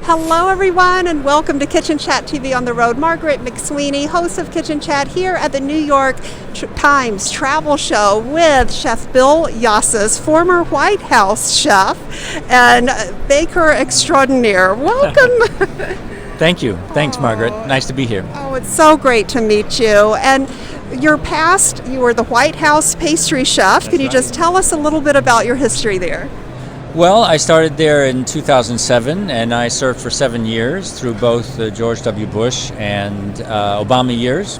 Hello, everyone, and welcome to Kitchen Chat TV on the Road. Margaret McSweeney, host of Kitchen Chat, here at the New York Times Travel Show with Chef Bill YOSSES, former White House chef and baker extraordinaire. Welcome. Thank you. Thanks, Margaret. Nice to be here. Oh, it's so great to meet you. And your past, you were the White House pastry chef. Can you just tell us a little bit about your history there? Well, I started there in 2007, and I served for 7 years through both the George W. Bush and Obama years.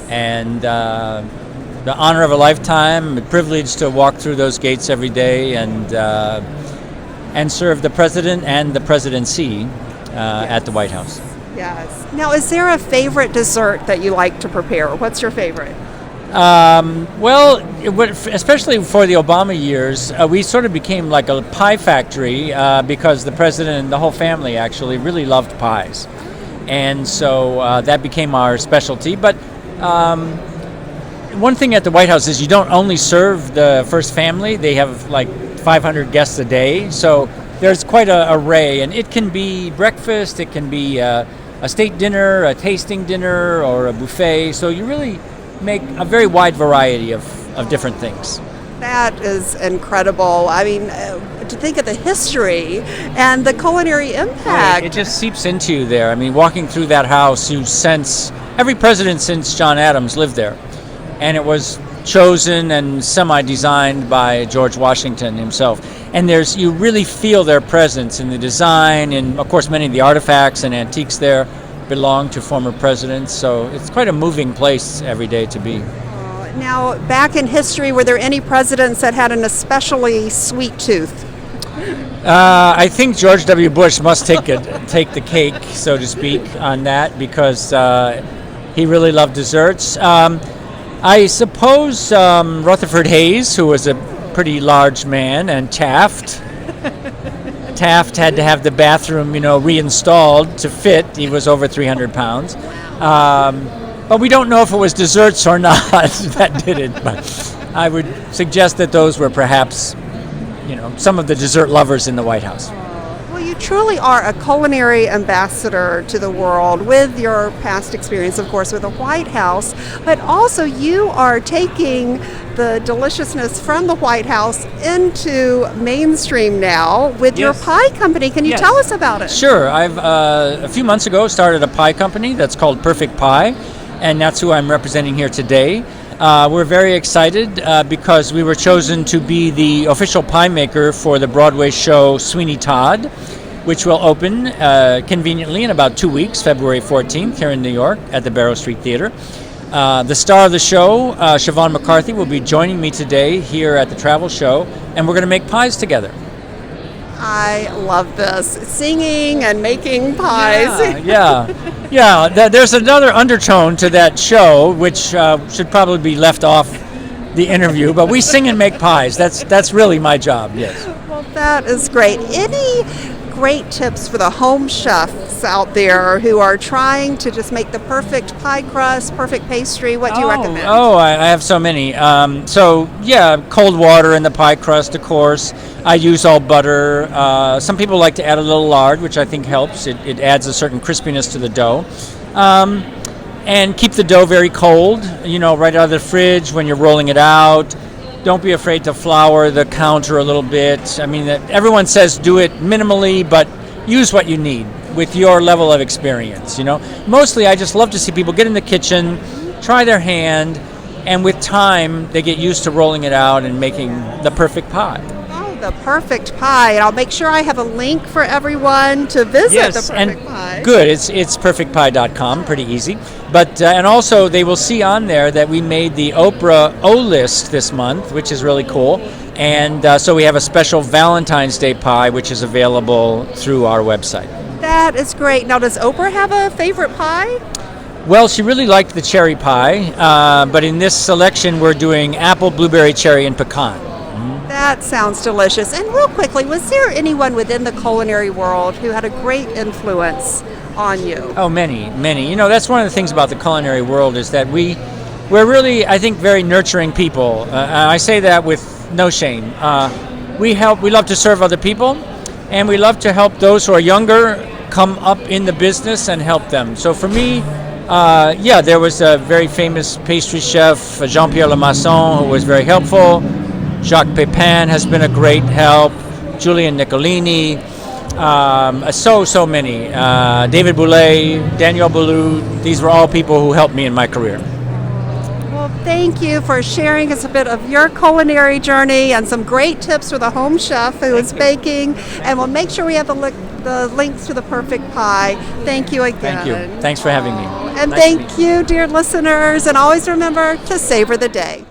And the honor of a lifetime, the privilege to walk through those gates every day and serve the president and the presidency at the White House. Yes. Now, is there a favorite dessert that you like to prepare? What's your favorite? Well, especially for the Obama years, we sort of became like a pie factory because the president and the whole family actually really loved pies. And so that became our specialty. But one thing at the White House is you don't only serve the first family, they have like 500 guests a day. So there's quite an array, and it can be breakfast, it can be a state dinner, a tasting dinner, or a buffet. So you really make a very wide variety of different things. That is incredible. I mean, to think of the history and the culinary impact. It just seeps into you there. I mean, walking through that house, you sense every president since John Adams lived there. And it was chosen and semi-designed by George Washington himself. And you really feel their presence in the design, and of course many of the artifacts and antiques there belong to former presidents, so it's quite a moving place every day to be. Now, back in history, were there any presidents that had an especially sweet tooth? I think George W. Bush must take the cake, so to speak, on that, because he really loved desserts. I suppose Rutherford Hayes, who was a pretty large man, and Taft had to have the bathroom, reinstalled to fit. He was over 300 pounds. But we don't know if it was desserts or not that did it. But I would suggest that those were perhaps, some of the dessert lovers in the White House. Well, you truly are a culinary ambassador to the world with your past experience, of course, with the White House. But also you are taking the deliciousness from the White House into mainstream now with your pie company. Can you tell us about it? Sure. I've a few months ago started a pie company that's called Perfect Pie, and that's who I'm representing here today. We're very excited because we were chosen to be the official pie maker for the Broadway show Sweeney Todd, which will open conveniently in about 2 weeks, February 14th, here in New York at the Barrow Street Theater. The star of the show, Siobhan McCarthy, will be joining me today here at the travel show, and we're going to make pies together. I love this. Singing and making pies. Yeah. There's another undertone to that show, which should probably be left off the interview, but we sing and make pies. That's really my job, yes. Well, that is great. Any great tips for the home chefs out there who are trying to just make the perfect pie crust, perfect pastry? What do you recommend? I have so many. Cold water in the pie crust, of course. I use all butter. Some people like to add a little lard, which I think helps. It adds a certain crispiness to the dough. And keep the dough very cold, right out of the fridge when you're rolling it out. Don't be afraid to flour the counter a little bit. I mean, everyone says do it minimally, but use what you need with your level of experience, Mostly, I just love to see people get in the kitchen, try their hand, and with time, they get used to rolling it out and making the perfect pie. The perfect pie, and I'll make sure I have a link for everyone to visit the perfect pie. Good. It's perfectpie.com, pretty easy. But and also they will see on there that we made the Oprah O list this month, which is really cool. And so we have a special Valentine's Day pie, which is available through our website. That is great. Now, does Oprah have a favorite pie? Well, she really liked the cherry pie, but in this selection we're doing apple, blueberry, cherry, and pecan. That sounds delicious. And real quickly, was there anyone within the culinary world who had a great influence on you? Oh, many. That's one of the things about the culinary world is that we're really, I think, very nurturing people. I say that with no shame. We love to serve other people, and we love to help those who are younger come up in the business and help them. So for me, there was a very famous pastry chef, Jean-Pierre Lemasson, who was very helpful. Jacques Pepin has been a great help. Julian Nicolini, so many. David Boulay, Daniel Boulou. These were all people who helped me in my career. Well, thank you for sharing us a bit of your culinary journey and some great tips for the home chef who is baking. And we'll make sure we have the links to the perfect pie. Thank you again. Thank you. Thanks for having me. And Nice thank you, dear listeners. And always remember to savor the day.